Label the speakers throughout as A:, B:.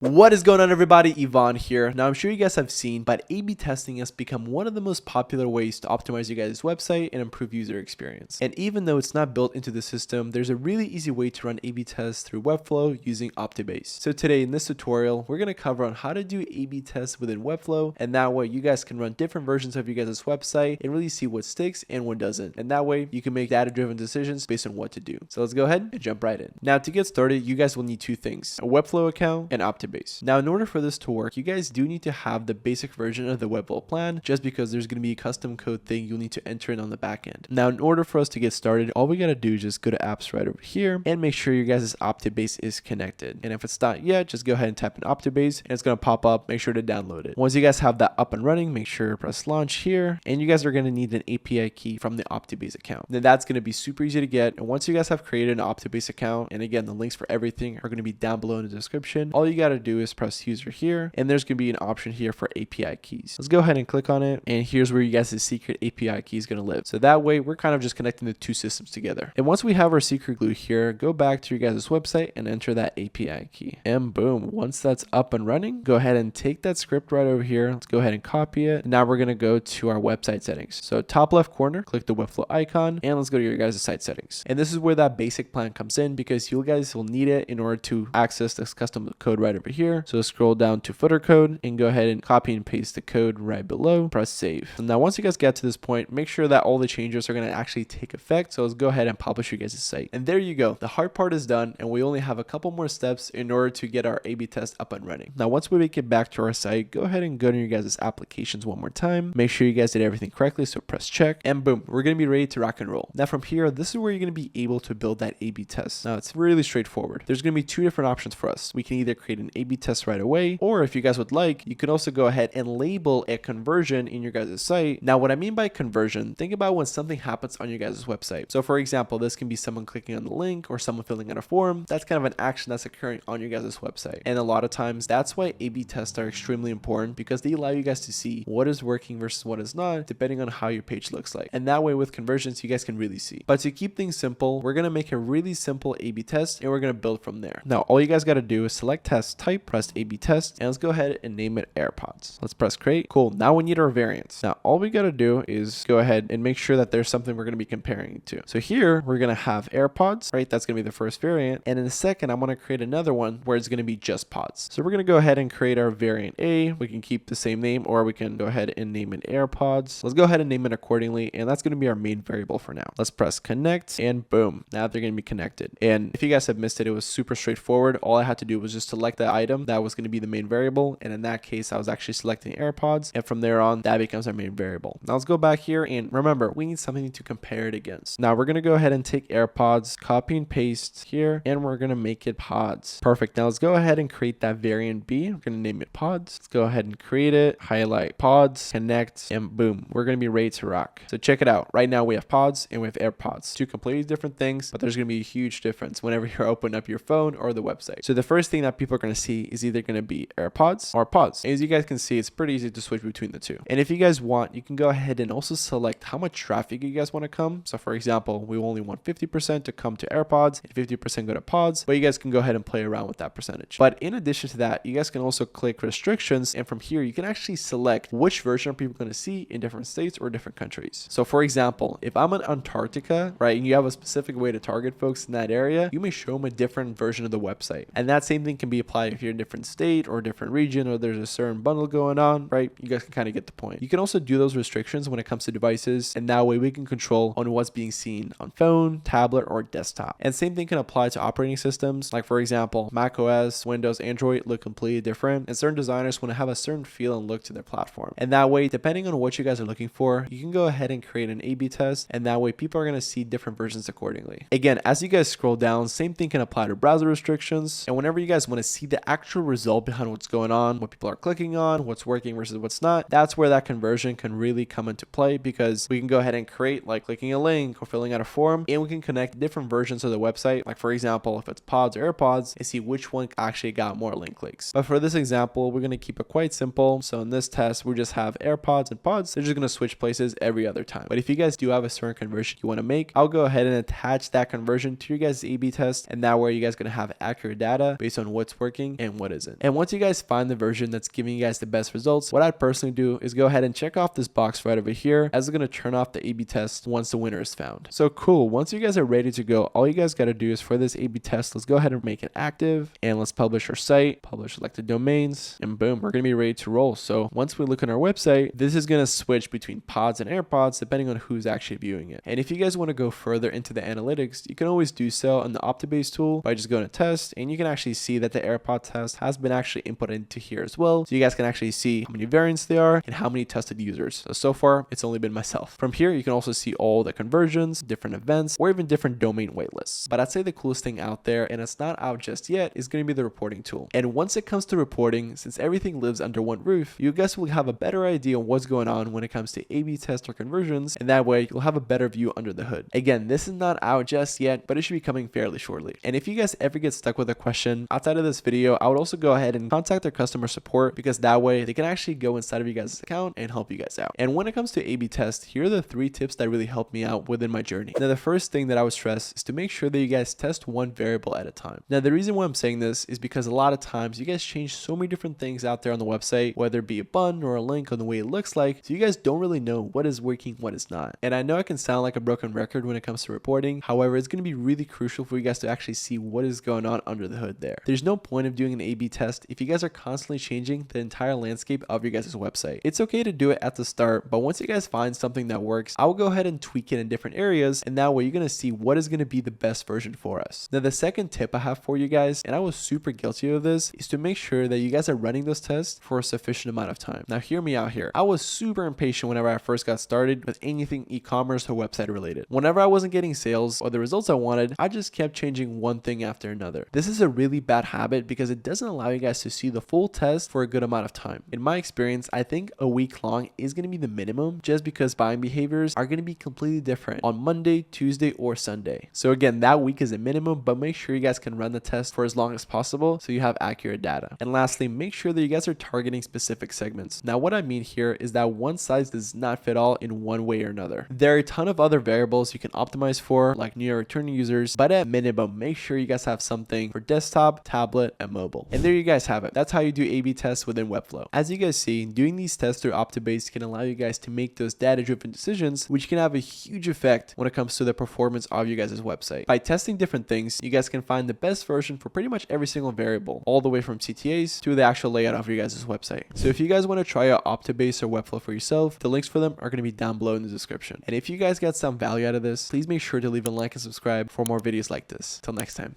A: What is going on, everybody? Yvonne here. Now, I'm sure you guys have seen, but A/B testing has become one of the most popular ways to optimize your guys' website and improve user experience. And even though it's not built into the system, there's a really easy way to run A/B tests through Webflow using Optibase. So today in this tutorial, we're going to cover on how to do A/B tests within Webflow, and that way you guys can run different versions of your guys' website and really see what sticks and what doesn't. And that way you can make data-driven decisions based on what to do. So let's go ahead and jump right in. Now, to get started, you guys will need two things: a Webflow account and Optibase. Now, in order for this to work, you guys do need to have the basic version of the Webflow plan, just because there's going to be a custom code thing you'll need to enter in on the back end. Now, in order for us to get started, all we got to do is just go to apps right over here and make sure your guys' Optibase is connected. And if it's not yet, just go ahead and type in Optibase and it's going to pop up. Make sure to download it. Once you guys have that up and running, make sure to press launch here, and you guys are going to need an API key from the Optibase account. Then that's going to be super easy to get. And once you guys have created an Optibase account, and again, the links for everything are going to be down below in the description, all you got to do is press user here, and there's going to be an option here for API keys. Let's go ahead and click on it, and here's where you guys' secret API key is going to live. So that way we're kind of just connecting the two systems together. And once we have our secret glue here, go back to your guys' website and enter that API key. And boom, once that's up and running, go ahead and take that script right over here. Let's go ahead and copy it. Now we're going to go to our website settings. So top left corner, click the Webflow icon, and let's go to your guys' site settings. And this is where that basic plan comes in, because you guys will need it in order to access this custom code right over here. So scroll down to footer code and go ahead and copy and paste the code right below. Press save. So now once you guys get to this point, make sure that all the changes are going to actually take effect. So let's go ahead and publish your guys' site. And there you go. The hard part is done, and we only have a couple more steps in order to get our A/B test up and running. Now, once we make it back to our site, go ahead and go to your guys' applications one more time. Make sure you guys did everything correctly. So press check, and boom, we're going to be ready to rock and roll. Now from here, this is where you're going to be able to build that A/B test. Now it's really straightforward. There's going to be two different options for us. We can either create an A/B test right away, or if you guys would like, you can also go ahead and label a conversion in your guys' site. Now, what I mean by conversion, think about when something happens on your guys' website. So for example, this can be someone clicking on the link or someone filling out a form. That's kind of an action that's occurring on your guys' website. And a lot of times that's why A/B tests are extremely important, because they allow you guys to see what is working versus what is not, depending on how your page looks like. And that way with conversions, you guys can really see. But to keep things simple, we're going to make a really simple A/B test, and we're going to build from there. Now, all you guys got to do is select test type, press A/B test, and let's go ahead and name it AirPods. Let's press create. Cool. Now we need our variants. Now all we got to do is go ahead and make sure that there's something we're going to be comparing it to. So here we're going to have AirPods, right? That's going to be the first variant. And in a second, I'm going to create another one where it's going to be just pods. So we're going to go ahead and create our variant A. We can keep the same name, or we can go ahead and name it AirPods. Let's go ahead and name it accordingly. And that's going to be our main variable for now. Let's press connect, and boom, now they're going to be connected. And if you guys have missed it, it was super straightforward. All I had to do was just select the item that was going to be the main variable. And in that case, I was actually selecting AirPods, and from there on, that becomes our main variable. Now let's go back here, and remember, we need something to compare it against. Now we're going to go ahead and take AirPods, copy and paste here, and we're going to make it pods. Perfect. Now let's go ahead and create that variant B. We're going to name it pods. Let's go ahead and create it, highlight pods, connect, and boom, we're going to be ready to rock. So check it out. Right now we have pods and we have AirPods, two completely different things, but there's going to be a huge difference whenever you open up your phone or the website. So the first thing that people are going to see is either going to be AirPods or pods. As you guys can see, it's pretty easy to switch between the two. And if you guys want, you can go ahead and also select how much traffic you guys want to come. So for example, we only want 50% to come to AirPods and 50% go to pods, but you guys can go ahead and play around with that percentage. But in addition to that, you guys can also click restrictions, and from here you can actually select which version are people going to see in different states or different countries. So for example, if I'm in Antarctica, right, and you have a specific way to target folks in that area, you may show them a different version of the website. And that same thing can be applied if you're in a different state or a different region, or there's a certain bundle going on, right? You guys can kind of get the point. You can also do those restrictions when it comes to devices, and that way we can control on what's being seen on phone, tablet, or desktop. And same thing can apply to operating systems. Like for example, Mac OS, Windows, Android look completely different, and certain designers want to have a certain feel and look to their platform. And that way, depending on what you guys are looking for, you can go ahead and create an A/B test, and that way people are going to see different versions accordingly. Again, as you guys scroll down, same thing can apply to browser restrictions. And whenever you guys want to see the actual result behind what's going on, what people are clicking on, what's working versus what's not, that's where that conversion can really come into play, because we can go ahead and create like clicking a link or filling out a form, and we can connect different versions of the website. Like for example, if it's pods or AirPods, and see which one actually got more link clicks. But for this example, we're going to keep it quite simple. So in this test, we just have AirPods and pods. They're just going to switch places every other time. But if you guys do have a certain conversion you want to make, I'll go ahead and attach that conversion to your guys' A/B test, and that way you guys are going to have accurate data based on what's working working and what isn't. And once you guys find the version that's giving you guys the best results, what I'd personally do is go ahead and check off this box right over here, as it's going to turn off the A/B test once the winner is found. So cool. Once you guys are ready to go, all you guys got to do is for this A/B test, let's go ahead and make it active, and let's publish our site, publish selected domains, and boom, we're going to be ready to roll. So once we look on our website, this is going to switch between pods and AirPods depending on who's actually viewing it. And if you guys want to go further into the analytics, you can always do so on the Optibase tool by just going to test, and you can actually see that the AirPod test has been actually inputted into here as well. So you guys can actually see how many variants there are and how many tested users. So far, it's only been myself. From here, you can also see all the conversions, different events, or even different domain waitlists. But I'd say the coolest thing out there, and it's not out just yet, is going to be the reporting tool. And once it comes to reporting, since everything lives under one roof, you guys will have a better idea on what's going on when it comes to A/B test or conversions, and that way you'll have a better view under the hood. Again, this is not out just yet, but it should be coming fairly shortly. And if you guys ever get stuck with a question outside of this video, I would also go ahead and contact their customer support, because that way they can actually go inside of you guys' account and help you guys out. And when it comes to A/B test, here are the 3 tips that really helped me out within my journey. Now, the first thing that I would stress is to make sure that you guys test one variable at a time. Now, the reason why I'm saying this is because a lot of times you guys change so many different things out there on the website, whether it be a button or a link on the way it looks like, so you guys don't really know what is working, what is not. And I know I can sound like a broken record when it comes to reporting. However, it's going to be really crucial for you guys to actually see what is going on under the hood there. There's no point of doing an A/B test if you guys are constantly changing the entire landscape of your guys' website. It's okay to do it at the start, but once you guys find something that works, I will go ahead and tweak it in different areas, and that way you're going to see what is going to be the best version for us. Now, the second tip I have for you guys, and I was super guilty of this, is to make sure that you guys are running those tests for a sufficient amount of time. Now, hear me out here. I was super impatient whenever I first got started with anything e-commerce or website related. Whenever I wasn't getting sales or the results I wanted, I just kept changing one thing after another. This is a really bad habit because it doesn't allow you guys to see the full test for a good amount of time. In my experience, I think a week long is going to be the minimum, just because buying behaviors are going to be completely different on Monday, Tuesday, or Sunday. So again, that week is a minimum, but make sure you guys can run the test for as long as possible so you have accurate data. And lastly, make sure that you guys are targeting specific segments. Now, what I mean here is that one size does not fit all in one way or another. There are a ton of other variables you can optimize for, like new or returning users, but at minimum, make sure you guys have something for desktop, tablet, and mobile. And there you guys have it. That's how you do A/B tests within Webflow. As you guys see, doing these tests through Optibase can allow you guys to make those data-driven decisions, which can have a huge effect when it comes to the performance of your guys' website. By testing different things, you guys can find the best version for pretty much every single variable, all the way from CTAs to the actual layout of your guys' website. So if you guys want to try out Optibase or Webflow for yourself, the links for them are going to be down below in the description. And if you guys got some value out of this, please make sure to leave a like and subscribe for more videos like this. Till next time,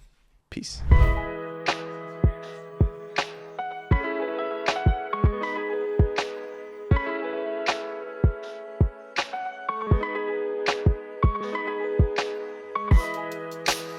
A: peace.